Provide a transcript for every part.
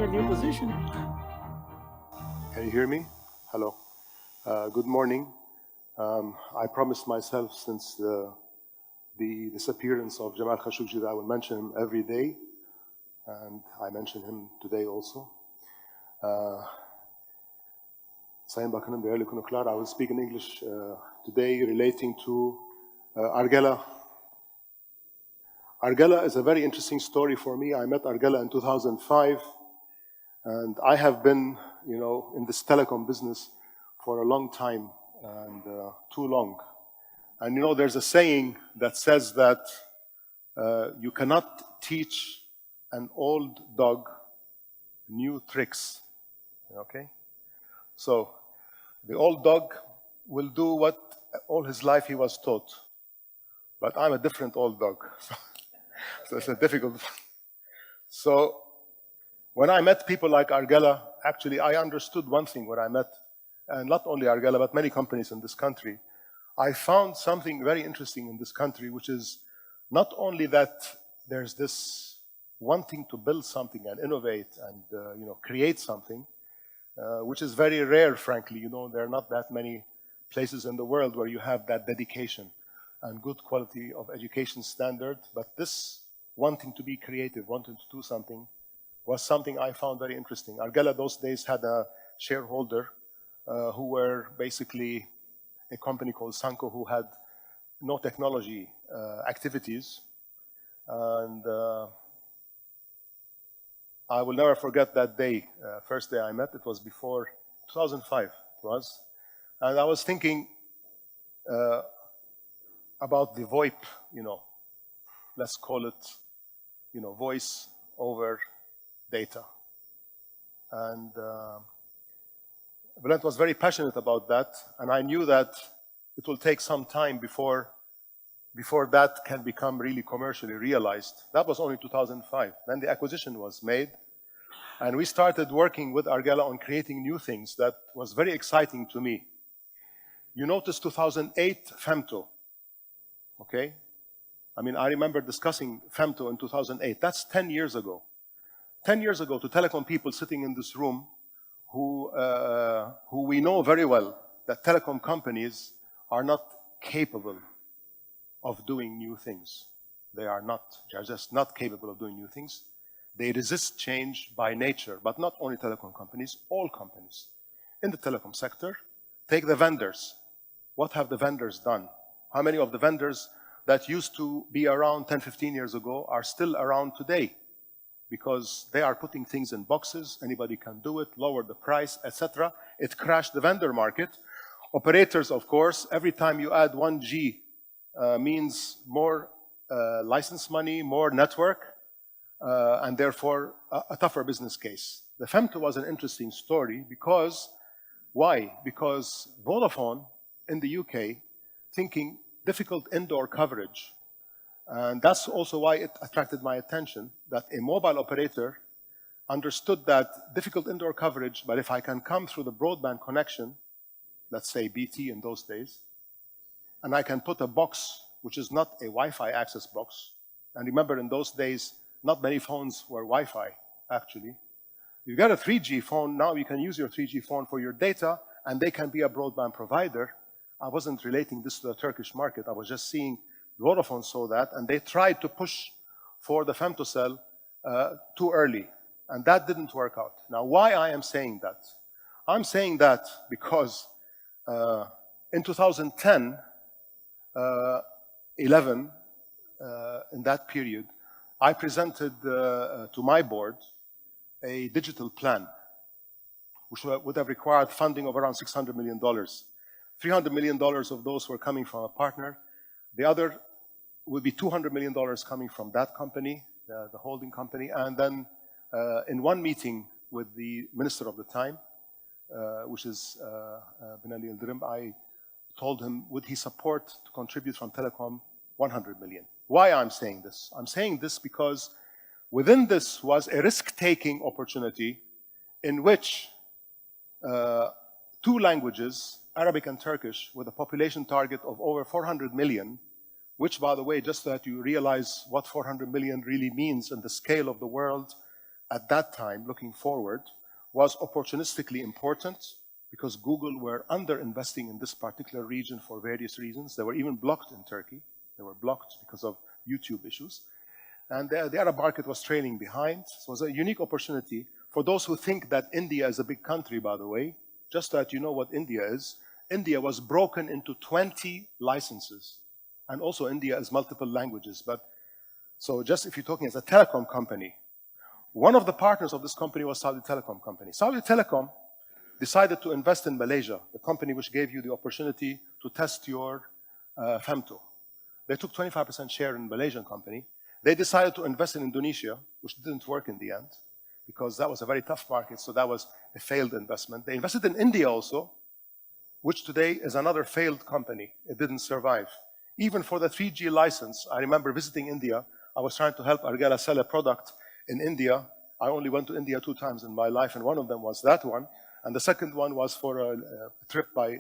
a new position. Can you hear me? Hello. Good morning. I promised myself since the disappearance of Jamal Khashoggi that I will mention him every day, and I mentioned him today also. Sayın Bakanım, değerli konuklar, I will speak in English today relating to Argela. Argela is a very interesting story for me. I met Argela in 2005, and I have been, in this telecom business for a long time, and too long. And there's a saying that says that you cannot teach an old dog new tricks, okay? So the old dog will do what all his life he was taught, but I'm a different old dog, so it's a difficult one. So when I met people like Argela, actually I understood one thing when I met, and not only Argela, but many companies in this country. I found something very interesting in this country, which is not only that there's this wanting to build something and innovate and create something, which is very rare, frankly. There are not that many places in the world where you have that dedication and good quality of education standard. But this wanting to be creative, wanting to do something, was something I found very interesting. Argela those days had a shareholder who were basically a company called Sanko, who had no technology activities. And I will never forget that day, first day I met. It was before 2005, it was. And I was thinking about the VoIP, let's call it, voice over data. And Bülent was very passionate about that, and I knew that it will take some time before that can become really commercially realized. That was only 2005. Then the acquisition was made, and we started working with Argela on creating new things that was very exciting to me. You notice 2008 Femto, okay? I mean, I remember discussing Femto in 2008. That's 10 years ago. 10 years ago to telecom people sitting in this room who we know very well that telecom companies are not capable of doing new things. They are just not capable of doing new things. They resist change by nature, but not only telecom companies, all companies. In the telecom sector, take the vendors. What have the vendors done? How many of the vendors that used to be around 10, 15 years ago are still around today? Because they are putting things in boxes, anybody can do it, lower the price, etc. It crashed the vendor market. Operators, of course, every time you add 1G means more license money, more network, and therefore a tougher business case. The Femto was an interesting story because, why? Because Vodafone in the UK thinking difficult indoor coverage. And that's also why it attracted my attention, that a mobile operator understood that difficult indoor coverage, but if I can come through the broadband connection, let's say BT in those days, and I can put a box which is not a Wi-Fi access box, and remember in those days, not many phones were Wi-Fi, actually. You got a 3G phone, now you can use your 3G phone for your data, and they can be a broadband provider. I wasn't relating this to the Turkish market, I was just seeing Vodafone saw that, and they tried to push for the femtocell too early, and that didn't work out. Now, why I am saying that? I'm saying that because in 2010, 11, in that period, I presented to my board a digital plan, which would have required funding of around $600 million. $300 million of those were coming from a partner. The other would be $200 million coming from that company, the holding company. And then in one meeting with the minister of the time, which is Ben Ali Yildirim, I told him, would he support to contribute from Telecom 100 million? Why I'm saying this? I'm saying this because within this was a risk-taking opportunity in which two languages, Arabic and Turkish, with a population target of over 400 million, which, by the way, just so that you realize what 400 million really means in the scale of the world, at that time, looking forward, was opportunistically important because Google were under-investing in this particular region for various reasons. They were even blocked in Turkey. They were blocked because of YouTube issues. And the Arab market was trailing behind. So it was a unique opportunity. For those who think that India is a big country, by the way, just so that you know what India is, India was broken into 20 licenses. And also India is multiple languages. But so just if you're talking as a telecom company, one of the partners of this company was Saudi Telecom Company. Saudi Telecom decided to invest in Malaysia, the company which gave you the opportunity to test your femto. They took 25% share in Malaysian company. They decided to invest in Indonesia, which didn't work in the end, because that was a very tough market, so that was a failed investment. They invested in India also, which today is another failed company. It didn't survive. Even for the 3G license, I remember visiting India. I was trying to help Argela sell a product in India. I only went to India 2 times in my life, and one of them was that one. And the second one was for a trip by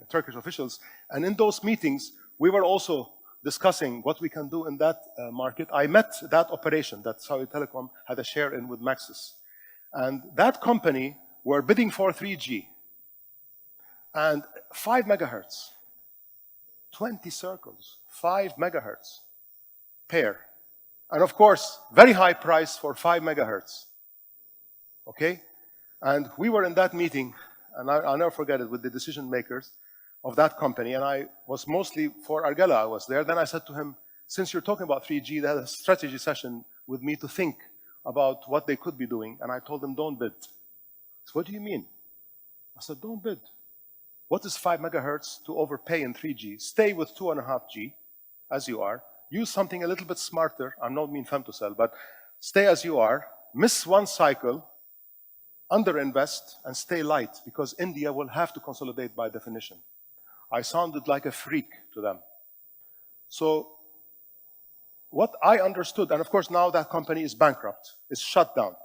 Turkish officials. And in those meetings, we were also discussing what we can do in that market. I met that operation that Saudi Telecom had a share in with Maxis. And that company were bidding for 3G. And 5 megahertz, 20 circles, 5 megahertz pair. And of course, very high price for 5 megahertz. Okay? And we were in that meeting, and I'll never forget it, with the decision makers of that company. And I was mostly for Argela, I was there. Then I said to him, since you're talking about 3G, they had a strategy session with me to think about what they could be doing. And I told them, don't bid. So what do you mean? I said, don't bid. What is 5 megahertz to overpay in 3G? Stay with 2.5G, as you are. Use something a little bit smarter. I'm not mean femtocell, but stay as you are. Miss one cycle, underinvest, and stay light, because India will have to consolidate by definition. I sounded like a freak to them. So what I understood, and of course now that company is bankrupt, it's shut down.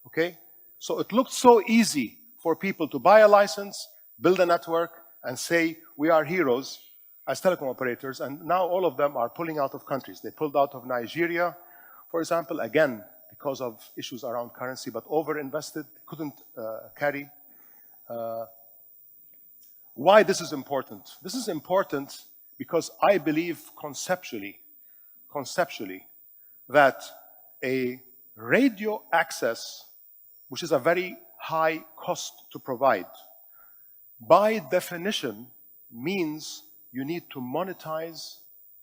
Okay? So it looked so easy for people to buy a license, build a network, and say, we are heroes as telecom operators, and now all of them are pulling out of countries. They pulled out of Nigeria, for example, again, because of issues around currency, but over-invested, couldn't carry. Why this is important? This is important because I believe conceptually, that a radio access, which is a very high cost to provide, by definition means you need to monetize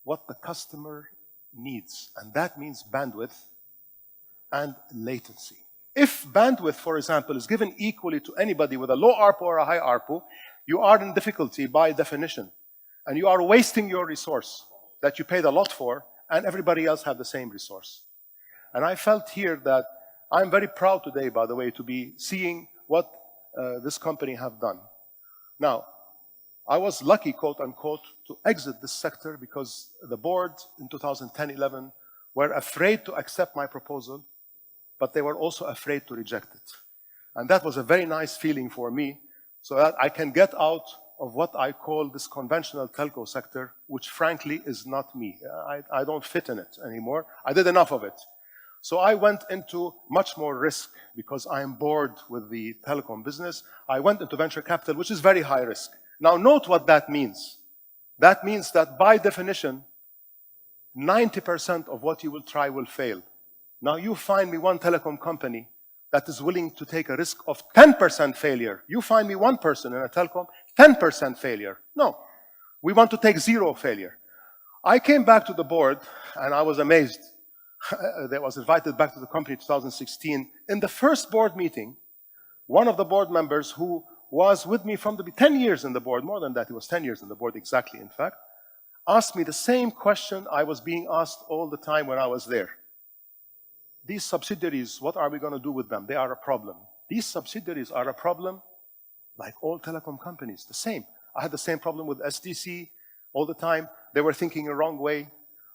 what the customer needs, and that means bandwidth and latency. If bandwidth, for example, is given equally to anybody with a low ARPU or a high ARPU, you are in difficulty by definition, and you are wasting your resource that you paid a lot for, and everybody else have the same resource. And I felt here that I'm very proud today, by the way, to be seeing what this company have done. Now, I was lucky, quote unquote, to exit this sector because the board in 2010-11 were afraid to accept my proposal, but they were also afraid to reject it. And that was a very nice feeling for me, so that I can get out of what I call this conventional telco sector, which frankly is not me. I don't fit in it anymore. I did enough of it. So I went into much more risk because I am bored with the telecom business. I went into venture capital, which is very high risk. Now note what that means. That means that by definition, 90% of what you will try will fail. Now you find me one telecom company that is willing to take a risk of 10% failure. You find me one person in a telecom, 10% failure. No, we want to take 0 failure. I came back to the board and I was amazed. I was invited back to the company in 2016. In the first board meeting, one of the board members who was with me from the 10 years in the board, more than that, he was 10 years in the board exactly, in fact, asked me the same question I was being asked all the time when I was there. These subsidiaries, what are we going to do with them? They are a problem. These subsidiaries are a problem like all telecom companies, the same. I had the same problem with STC all the time. They were thinking the wrong way.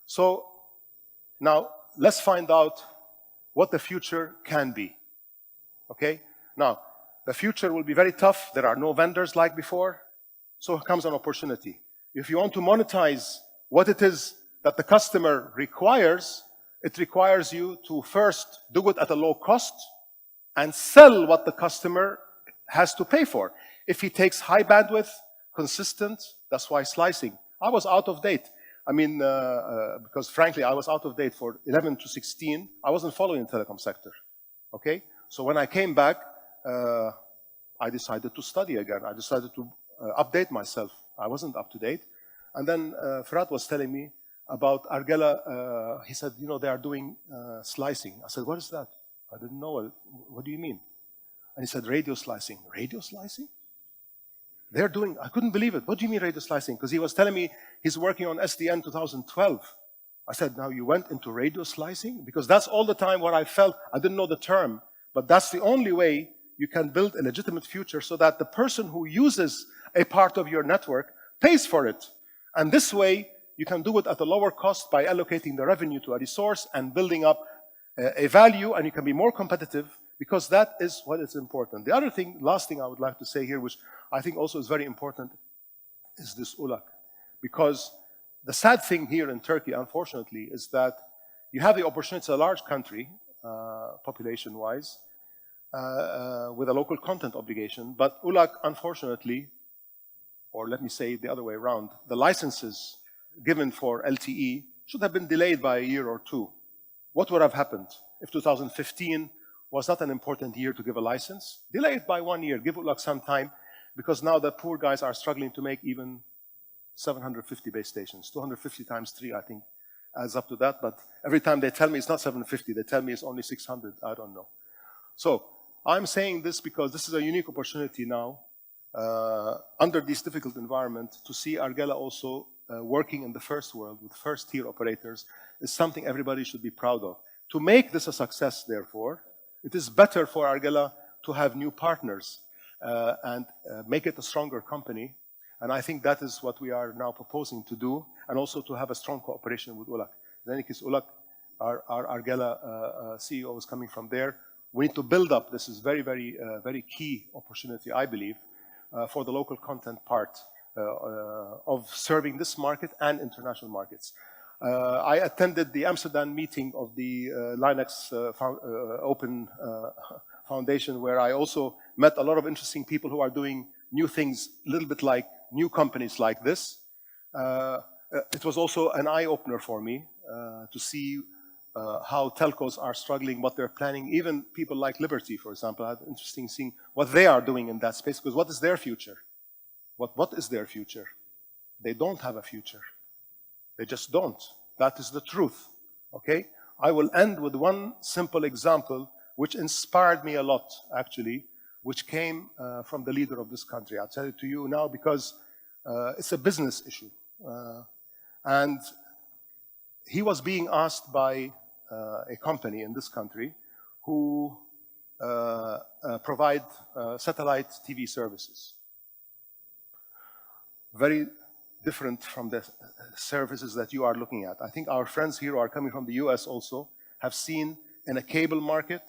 So now let's find out what the future can be. Okay? Now, the future will be very tough. There are no vendors like before. So here comes an opportunity. If you want to monetize what it is that the customer requires, it requires you to first do it at a low cost and sell what the customer has to pay for. If he takes high bandwidth, consistent, that's why slicing. I was out of date. I mean, because frankly, I was out of date for 11 to 16. I wasn't following the telecom sector, okay? So when I came back, I decided to study again. I decided to update myself. I wasn't up to date. And then Frat was telling me about Argela. He said, you know, they are doing slicing. I said, what is that? I didn't know. What do you mean? And he said, radio slicing. Radio slicing? They're doing, I couldn't believe it. What do you mean radio slicing? Because he was telling me he's working on SDN 2012. I said, now you went into radio slicing? Because that's all the time what I felt. I didn't know the term, but that's the only way you can build a legitimate future so that the person who uses a part of your network pays for it. And this way, you can do it at a lower cost by allocating the revenue to a resource and building up a value, and you can be more competitive, because that is what is important. The other thing, last thing I would like to say here, which I think also is very important, is this ULAC. Because the sad thing here in Turkey, unfortunately, is that you have the opportunity, it's a large country, population-wise, with a local content obligation, but ULAC, unfortunately, or let me say the other way around, the licenses given for LTE should have been delayed by a year or two. What would have happened if 2015 was not an important year to give a license? Delay it by 1 year, give ULAC some time, because now the poor guys are struggling to make even 750 base stations. 250 times 3, I think, adds up to that, but every time they tell me it's not 750, they tell me it's only 600, I don't know. So, I'm saying this because this is a unique opportunity now, under this difficult environment, to see Argela also working in the first world with first-tier operators is something everybody should be proud of. To make this a success, therefore, it is better for Argela to have new partners and make it a stronger company. And I think that is what we are now proposing to do, and also to have a strong cooperation with ULAC. In any case, ULAC, our Argela CEO is coming from there. We need to build up, this is very, very key opportunity, I believe, for the local content part of serving this market and international markets. I attended the Amsterdam meeting of the Linux Open Foundation, where I also met a lot of interesting people who are doing new things, a little bit like new companies like this. It was also an eye-opener for me to see how telcos are struggling, what they're planning. Even people like Liberty, for example, I had interesting seeing what they are doing in that space, because what is their future? What is their future? They don't have a future. They just don't. That is the truth, okay? I will end with one simple example which inspired me a lot, actually, which came from the leader of this country. I'll tell it to you now because it's a business issue. And he was being asked by a company in this country who provide satellite TV services. Very different from the services that you are looking at. I think our friends here who are coming from the US also have seen in a cable market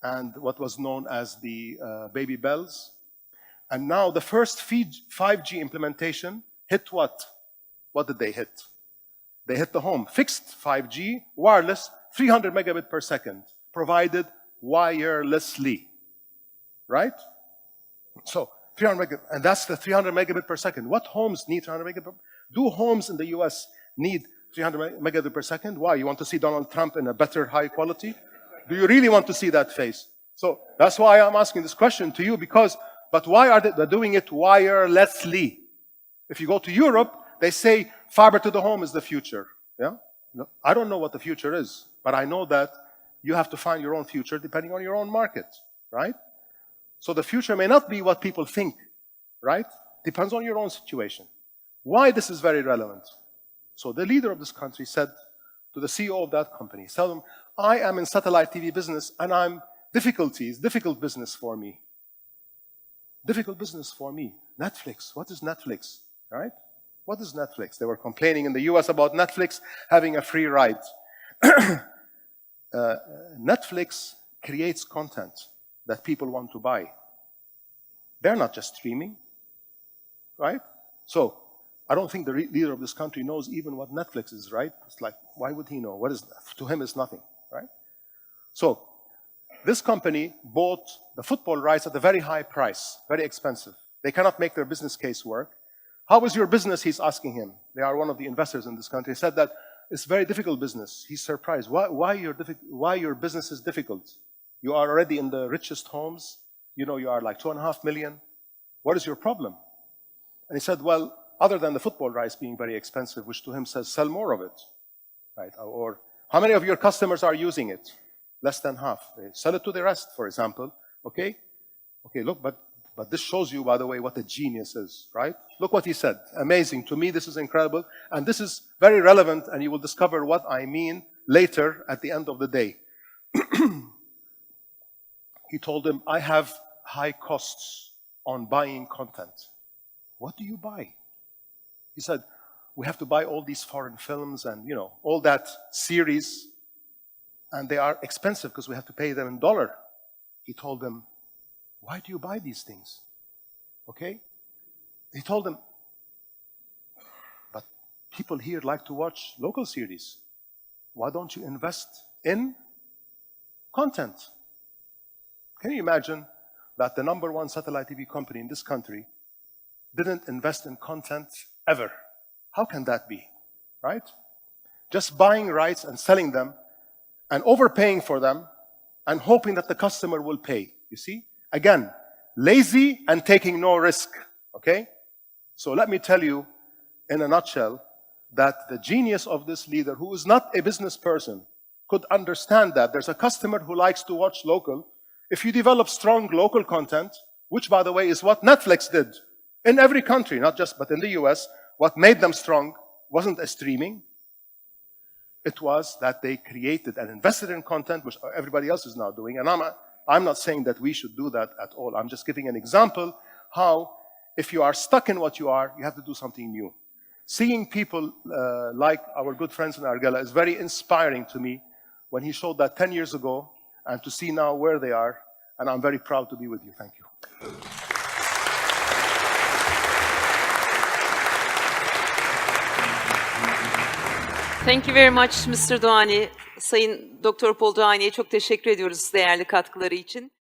and what was known as the baby bells. And now the first 5G implementation hit what? What did they hit? They hit the home. Fixed 5G, wireless, 300 megabit per second, provided wirelessly, right? So 300 megabit, and that's the 300 megabit per second. What homes need 300 megabit? Do homes in the US need 300 megabit per second? Why? You want to see Donald Trump in a better high quality? Do you really want to see that face? So that's why I'm asking this question to you, because, but why are they doing it wirelessly? If you go to Europe, they say fiber to the home is the future. Yeah? No, I don't know what the future is, but I know that you have to find your own future depending on your own market, right? So the future may not be what people think, right? Depends on your own situation. Why this is very relevant? So the leader of this country said to the CEO of that company, tell them, I am in satellite TV business and I'm difficult business for me. Difficult business for me. Netflix, what is Netflix, right? What is Netflix? They were complaining in the US about Netflix having a free ride. Netflix creates content that people want to buy. They're not just streaming, right? So I don't think the leader of this country knows even what Netflix is, right? It's like, why would he know? What is that? To him, it's nothing, right? So this company bought the football rights at a very high price, very expensive. They cannot make their business case work. How is your business? He's asking him. They are one of the investors in this country. He said that it's very difficult business. He's surprised. Why your business is difficult? You are already in the richest homes. You know, you are like 2.5 million. What is your problem? And he said, well, other than the football rights being very expensive, which to him says, sell more of it, right? Or how many of your customers are using it? Less than half. Sell it to the rest, for example, okay? Okay, look, but this shows you, by the way, what a genius is, right? Look what he said. Amazing. To me, this is incredible. And this is very relevant, and you will discover what I mean later at the end of the day. He told him, I have high costs on buying content. What do you buy? He said, we have to buy all these foreign films and, you know, all that series, and they are expensive because we have to pay them in dollar. He told them, why do you buy these things? Okay? He told them, but people here like to watch local series. Why don't you invest in content? Can you imagine that the #1 satellite TV company in this country didn't invest in content ever? How can that be, right? Just buying rights and selling them and overpaying for them and hoping that the customer will pay, you see? Again, lazy and taking no risk, okay? So let me tell you in a nutshell that the genius of this leader, who is not a business person, could understand that there's a customer who likes to watch local. If you develop strong local content, which by the way is what Netflix did in every country, not just, but in the US, what made them strong wasn't a streaming. It was that they created and invested in content, which everybody else is now doing. And I'm not saying that we should do that at all. I'm just giving an example how if you are stuck in what you are, you have to do something new. Seeing people like our good friends in Argela is very inspiring to me when he showed that 10 years ago and to see now where they are. And I'm very proud to be with you. Thank you. Thank you very much, Mr. Doany. Sayın Dr. Paul Doany'ye çok teşekkür ediyoruz değerli katkıları için.